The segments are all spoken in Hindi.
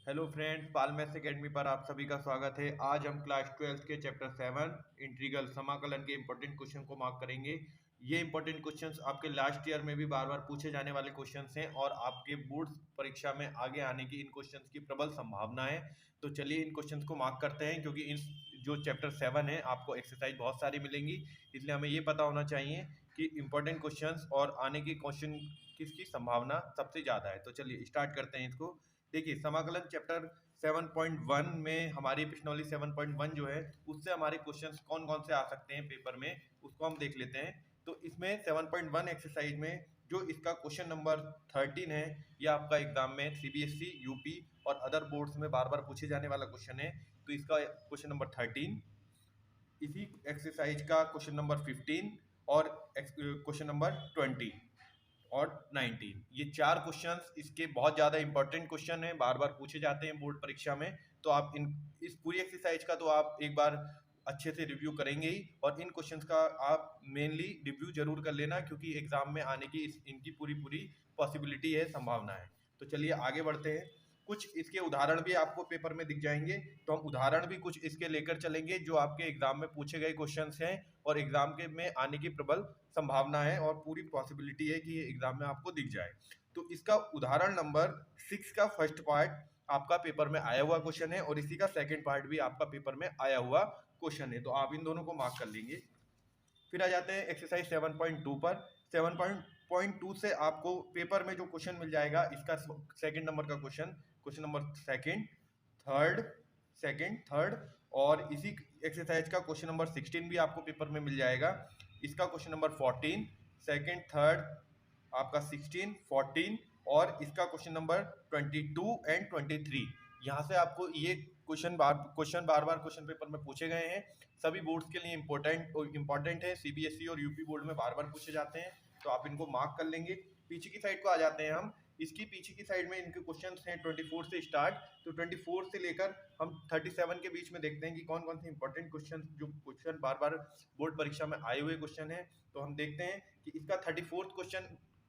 हेलो फ्रेंड्स, पालमेस एकेडमी पर आप सभी का स्वागत है। आज हम क्लास 12 के चैप्टर 7 इंटीग्रल समाकलन के इंपॉर्टेंट क्वेश्चन को मार्क करेंगे। ये इंपॉर्टेंट क्वेश्चंस आपके लास्ट ईयर में भी बार बार पूछे जाने वाले क्वेश्चंस हैं और आपके बोर्ड परीक्षा में आगे आने की इन क्वेश्चंस की प्रबल संभावना है। तो चलिए इन क्वेश्चंस को मार्क करते हैं, क्योंकि इन जो चैप्टर 7 है आपको एक्सरसाइज बहुत सारी मिलेंगी, इसलिए हमें ये पता होना चाहिए कि इंपॉर्टेंट क्वेश्चंस और आने के क्वेश्चन किसकी संभावना सबसे ज़्यादा है। तो चलिए स्टार्ट करते हैं इसको। देखिए, समाकलन चैप्टर 7.1 में हमारी प्रश्नावली 7.1 जो है उससे हमारे क्वेश्चंस कौन कौन से आ सकते हैं पेपर में, उसको हम देख लेते हैं। तो इसमें 7.1 एक्सरसाइज में जो इसका क्वेश्चन नंबर 13 है, यह आपका एग्जाम में सीबीएसई, यूपी और अदर बोर्ड्स में बार बार पूछे जाने वाला क्वेश्चन है। तो इसका क्वेश्चन नंबर 13, इसी एक्सरसाइज का क्वेश्चन नंबर 15 और क्वेश्चन नंबर 20 और 19, ये चार क्वेश्चंस इसके बहुत ज़्यादा इंपॉर्टेंट क्वेश्चन हैं, बार बार पूछे जाते हैं बोर्ड परीक्षा में। तो आप इस पूरी एक्सरसाइज का तो आप एक बार अच्छे से रिव्यू करेंगे ही, और इन क्वेश्चंस का आप मेनली रिव्यू जरूर कर लेना, क्योंकि एग्जाम में आने की इनकी पूरी पूरी पॉसिबिलिटी है, संभावना है। तो चलिए आगे बढ़ते हैं। कुछ इसके उदाहरण भी आपको पेपर में दिख जाएंगे, तो हम उदाहरण भी कुछ इसके लेकर चलेंगे जो आपके एग्जाम में पूछे गए क्वेश्चंस हैं और एग्जाम के में आने की प्रबल संभावना है और पूरी पॉसिबिलिटी है कि ये एग्जाम में आपको दिख जाए। तो इसका उदाहरण नंबर 6 का फर्स्ट पार्ट आपका पेपर में आया हुआ क्वेश्चन है और इसी का सेकंड पार्ट भी आपका पेपर में आया हुआ क्वेश्चन है, तो आप इन दोनों को मार्क कर लेंगे। फिर आ जाते हैं एक्सरसाइज 7.2 पर। 7.2 से आपको पेपर में जो क्वेश्चन मिल जाएगा, इसका सेकंड नंबर का क्वेश्चन नंबर सेकंड थर्ड और इसी एक्सरसाइज का क्वेश्चन नंबर 16 भी आपको पेपर में मिल जाएगा। इसका क्वेश्चन नंबर 14, सेकंड थर्ड आपका 16, 14 और इसका क्वेश्चन नंबर 22 एंड 23। यहाँ से आपको ये क्वेश्चन बार बार क्वेश्चन पेपर में पूछे गए हैं, सभी बोर्ड्स के लिए इंपॉर्टेंट है, सीबीएसई और यूपी बोर्ड में बार बार पूछे जाते हैं, तो आप इनको मार्क कर लेंगे। पीछे की साइड को आ जाते हैं हम। इसकी पीछे की साइड में इनके क्वेश्चंस हैं 24 से स्टार्ट, तो 24 से लेकर हम 37 के बीच में देखते हैं कि कौन कौन से इंपॉर्टेंट क्वेश्चन बार बार बोर्ड परीक्षा में आए हुए क्वेश्चन हैं। तो हम देखते हैं कि इसका 34 क्वेश्चन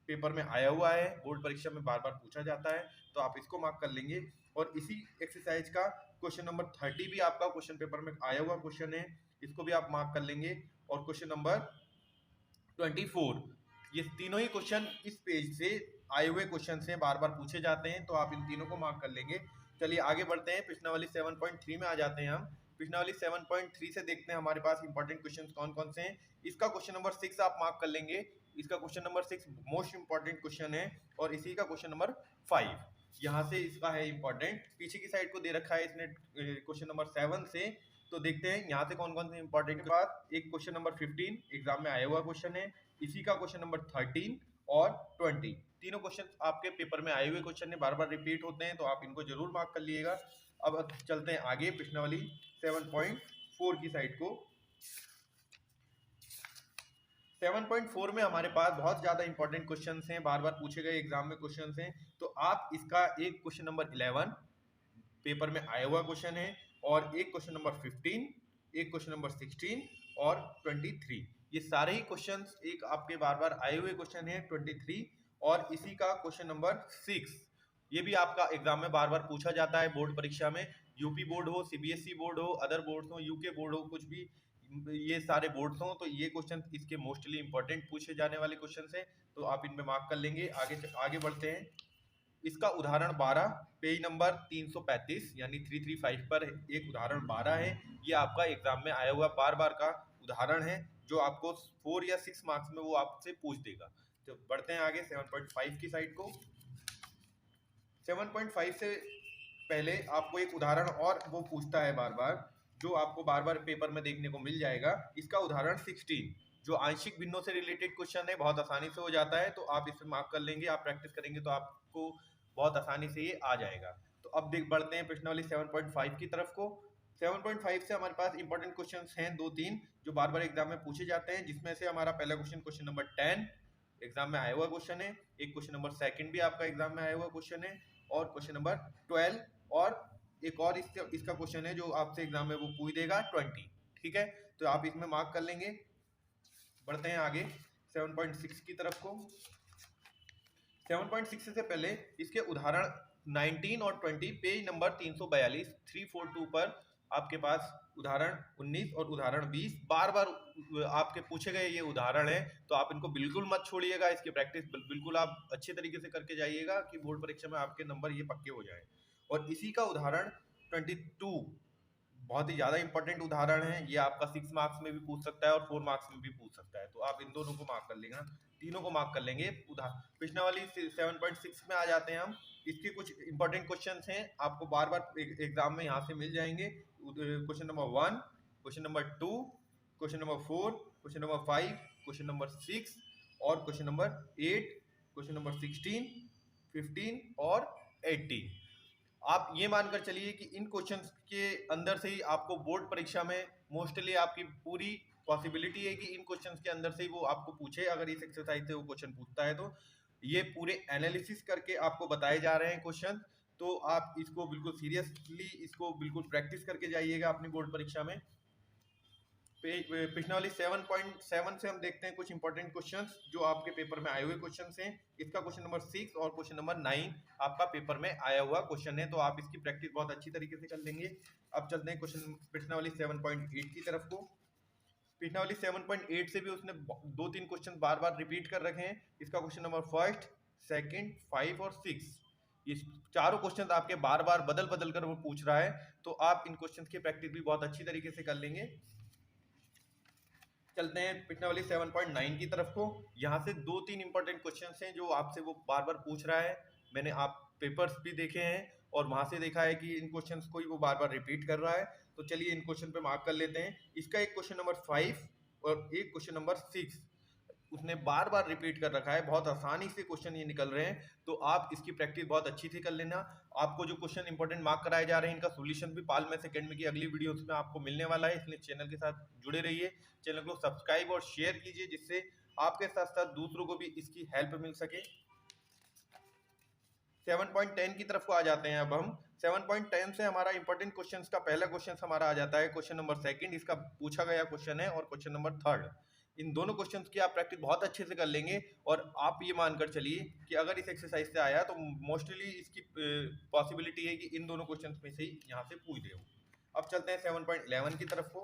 पेपर में आया हुआ है, बोर्ड परीक्षा में बार बार पूछा जाता है, तो आप इसको मार्क कर लेंगे। और इसी एक्सरसाइज का क्वेश्चन नंबर 30 भी आपका क्वेश्चन पेपर में आया हुआ क्वेश्चन है, इसको भी आप मार्क कर लेंगे। और क्वेश्चन नंबर 24, ये तीनों ही क्वेश्चन इस पेज से आए हुए क्वेश्चन से बार बार पूछे जाते हैं, तो आप इन तीनों को मार्क कर लेंगे। चलिए आगे बढ़ते हैं, प्रश्नावली 7.3 में आ जाते हैं हम। प्रश्नावली 7.3 से देखते हैं हमारे पास इंपॉर्टेंट क्वेश्चन कौन कौन से हैं। इसका क्वेश्चन नंबर 6 आप मार्क कर लेंगे। इसका question number 6 most important question है और इसी का क्वेश्चन नंबर 5 यहाँ से इसका है इंपॉर्टेंट। पीछे की साइड को दे रखा है इसने क्वेश्चन नंबर 7 से, तो देखते हैं यहाँ से कौन कौन से इंपॉर्टेंट के बाद। एक क्वेश्चन नंबर 15 एग्जाम में आया हुआ क्वेश्चन है, इसी का क्वेश्चन नंबर 13 और 20, तीनों क्वेश्चन आपके पेपर में आए हुए क्वेश्चन है, बार बार रिपीट होते हैं, तो आप इनको जरूर मार्क कर लीजिएगा। अब चलते हैं आगे प्रश्नावली 7.4 की साइड को। 7.4 में हमारे पास बहुत ज्यादा इंपॉर्टेंट क्वेश्चंस हैं, बार बार पूछे गए एग्जाम में क्वेश्चंस हैं, तो आप इसका एक क्वेश्चन नंबर 11 पेपर में आया हुआ क्वेश्चन है और एक क्वेश्चन नंबर 15, एक क्वेश्चन नंबर 16 और 23, ये सारे ही क्वेश्चंस एक आपके बार बार आए हुए क्वेश्चन है 23। और इसी का क्वेश्चन नंबर 6, ये भी आपका एग्जाम में बार बार पूछा जाता है बोर्ड परीक्षा में, यूपी बोर्ड हो, सीबीएसई बोर्ड हो, अदर बोर्ड हो, यूके बोर्ड हो, कुछ भी ये सारे बोर्ड्स हों, तो ये क्वेश्चन इसके मोस्टली इंपॉर्टेंट पूछे जाने वाले क्वेश्चन हैं, तो आप इनमें मार्क कर लेंगे। आगे बढ़ते हैं। इसका उदाहरण 12 पेज नंबर 335 यानी 335 पर एक उदाहरण 12 है, ये आपका एग्जाम में आया हुआ बार बार का उदाहरण है, जो आपको 4 या 6 मार्क्स में वो आपसे पूछ देगा। तो बढ़ते हैं आगे 7.5 की साइड को। 7.5 से पहले आपको एक उदाहरण और वो पूछता है बार बार, जो आपको बार बार पेपर में देखने को मिल जाएगा। इसका उदाहरण 16 जो आंशिक भिन्नों से रिलेटेड क्वेश्चन है, बहुत आसानी से हो जाता है, तो आप इसे मार्क कर लेंगे, आप प्रैक्टिस करेंगे तो आपको बहुत आसानी से ये आ जाएगा। तो अब देख बढ़ते हैं प्रश्नावली 7.5 की तरफ को। 7.5 से हमारे पास इंपॉर्टेंट क्वेश्चंस हैं 2-3 जो बार बार एग्जाम में पूछे जाते हैं, जिसमें से हमारा पहला क्वेश्चन नंबर 10 एग्जाम में आया हुआ क्वेश्चन है, एक क्वेश्चन नंबर 2 भी आपका एग्जाम में आया हुआ क्वेश्चन है, और क्वेश्चन नंबर 12 और एक और इसका क्वेश्चन है जो आपसे एग्जाम में वो पूछ देगा 20। ठीक है, तो आप इसमें मार्क कर लेंगे। बढ़ते हैं आगे 7.6 की तरफ को। 7.6 से पहले इसके उदाहरण 19 और 20 पेज नंबर 342 342 पर आपके पास उदाहरण 19 और उदाहरण 20 बार बार आपके पूछे गए ये उदाहरण है, तो आप इनको बिल्कुल मत छोड़िएगा। इसकी प्रैक्टिस बिल्कुल आप अच्छे तरीके से करके जाइएगा कि बोर्ड परीक्षा में आपके नंबर ये पक्के हो जाए। और इसी का उदाहरण 22 बहुत ही ज्यादा इंपॉर्टेंट उदाहरण है। ये आपका 6 मार्क्स में भी पूछ सकता है और 4 मार्क्स में भी पूछ सकता है, तो आप इन दोनों को मार्क कर लेंगे, तीनों को मार्क कर लेंगे। पिछला वाली 7.6 में आ जाते हैं हम। इसके कुछ इंपॉर्टेंट क्वेश्चंस हैं, आपको बार बार एग्जाम में यहाँ से मिल जाएंगे। Question number 1, question number 2, question number 4, question number 5, question number 6 और क्वेश्चन नंबर 8, क्वेश्चन नंबर 16, 15 और 18। आप ये मानकर चलिए कि इन क्वेश्चंस के अंदर से ही आपको बोर्ड परीक्षा में मोस्टली आपकी पूरी पॉसिबिलिटी है कि इन क्वेश्चंस के अंदर से ही वो आपको पूछे। अगर इस एक्सरसाइज से वो क्वेश्चन पूछता है तो ये पूरे एनालिसिस करके आपको बताए जा रहे हैं क्वेश्चन, तो आप इसको बिल्कुल सीरियसली इसको बिल्कुल प्रैक्टिस करके जाइएगा अपनी बोर्ड परीक्षा में। पिछले वाली 7.7 से हम देखते हैं कुछ इंपॉर्टेंट क्वेश्चंस जो आपके पेपर में आए हुए क्वेश्चंस हैं। इसका क्वेश्चन नंबर 6 और क्वेश्चन नंबर 9 आपका पेपर में आया हुआ क्वेश्चन है, तो आप इसकी प्रैक्टिस बहुत अच्छी तरीके से कर लेंगे। अब चलते हैं क्वेश्चन पिछले वाली 7.8 की तरफ को। पिछले वाली 7.8 से भी उसने 2-3 क्वेश्चन बार बार रिपीट कर रखे हैं। इसका क्वेश्चन नंबर 1, 2, 5 और 6, ये चारों क्वेश्चन आपके बार बार बदल बदल कर वो पूछ रहा है, तो आप इन क्वेश्चन की प्रैक्टिस भी बहुत अच्छी तरीके से कर लेंगे। चलते हैं पिछले वाली 7.9 की तरफ को। यहाँ से 2-3 इंपॉर्टेंट क्वेश्चंस हैं जो आपसे वो बार बार पूछ रहा है। मैंने आप पेपर्स भी देखे हैं और वहां से देखा है कि इन क्वेश्चंस को ही वो बार बार रिपीट कर रहा है, तो चलिए इन क्वेश्चन पे मार्क कर लेते हैं। इसका एक क्वेश्चन नंबर 5 और एक क्वेश्चन नंबर 6 उसने बार बार रिपीट कर रखा है। बहुत आसानी से क्वेश्चन ये निकल रहे हैं, तो आप इसकी प्रैक्टिस बहुत अच्छी से कर लेना। आपको जो क्वेश्चन इंपॉर्टेंट मार्क कराए जा रहे हैं इनका सॉल्यूशन भी पाल मैथ्स एकेडमी की अगली वीडियोस में आपको मिलने वाला है, इसलिए चैनल के साथ जुड़े रहिए। चैनल को सब्सक्राइब और शेयर कीजिए जिससे आपके साथ साथ दूसरों को भी इसकी हेल्प मिल सके। 7.10 की तरफ को आ जाते हैं। अब हम 7.10 से हमारा इंपॉर्टेंट क्वेश्चन का पहला क्वेश्चन हमारा आ जाता है क्वेश्चन नंबर 2, इसका पूछा गया क्वेश्चन है, और क्वेश्चन नंबर 3। इन दोनों क्वेश्चंस की आप प्रैक्टिस बहुत अच्छे से कर लेंगे और आप ये मानकर चलिए कि अगर इस एक्सरसाइज से आया तो मोस्टली इसकी पॉसिबिलिटी है कि इन दोनों क्वेश्चंस में से ही यहाँ से पूछ दे। अब चलते हैं 7.11 की तरफ को।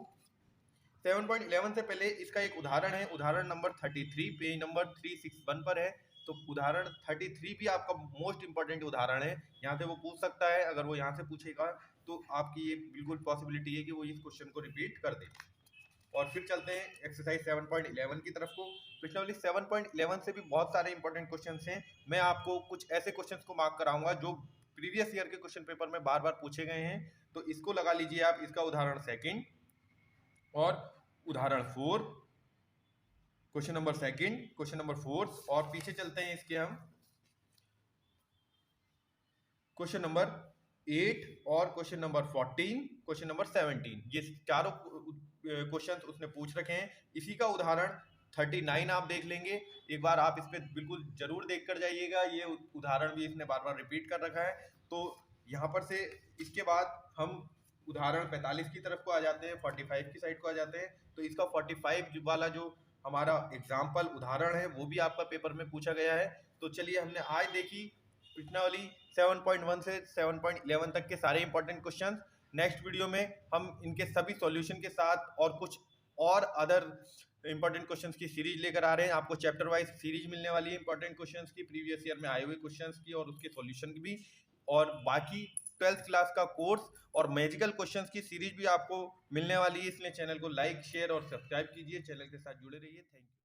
7.11 से पहले इसका एक उदाहरण है, उदाहरण नंबर 33 पेज नंबर 361 पर है। तो उदाहरण 33 भी आपका मोस्ट इंपॉर्टेंट उदाहरण है, यहाँ से वो पूछ सकता है। अगर वो यहाँ से पूछेगा तो आपकी ये बिल्कुल पॉसिबिलिटी है कि वो इस क्वेश्चन को रिपीट कर दे। और फिर चलते हैं एक्सरसाइज 7.11 की तरफ को। पिछले वाली 7.11 से भी बहुत सारे इंपॉर्टेंट क्वेश्चंस हैं। मैं आपको कुछ ऐसे क्वेश्चंस को मार्क कराऊंगा जो प्रीवियस ईयर के क्वेश्चन पेपर में बार बार पूछे गए हैं, तो इसको लगा लीजिए आप। इसका उदाहरण 2 और उदाहरण 4, क्वेश्चन नंबर 2, क्वेश्चन नंबर 4, और पीछे चलते हैं इसके हम क्वेश्चन नंबर 8 और क्वेश्चन नंबर 14, क्वेश्चन नंबर 17। ये चारों क्वेश्चन उसने पूछ रखे हैं। इसी का उदाहरण 39 आप देख लेंगे एक बार, आप इस पे बिल्कुल जरूर देख कर जाइएगा। ये उदाहरण भी इसने बार बार रिपीट कर रखा है। तो यहाँ पर से इसके बाद हम उदाहरण 45 की तरफ को आ जाते हैं, 45 की साइड को आ जाते हैं। तो इसका 45 वाला जो हमारा एग्जाम्पल उदाहरण है वो भी आपका पेपर में पूछा गया है। तो चलिए हमने आज देखी पिछले वाली 7.1 से 7.11 तक के सारे इंपॉर्टेंट क्वेश्चन। नेक्स्ट वीडियो में हम इनके सभी सॉल्यूशन के साथ और कुछ और अदर इंपॉर्टेंट क्वेश्चंस की सीरीज लेकर आ रहे हैं। आपको चैप्टर वाइज सीरीज मिलने वाली है इंपॉर्टेंट क्वेश्चंस की, प्रीवियस ईयर में आए हुए क्वेश्चंस की और उसके सॉल्यूशन की भी, और बाकी 12th क्लास का कोर्स और मैजिकल क्वेश्चंस की सीरीज भी आपको मिलने वाली है। इसलिए चैनल को लाइक, शेयर और सब्सक्राइब कीजिए, चैनल के साथ जुड़े रहिए। Thank you.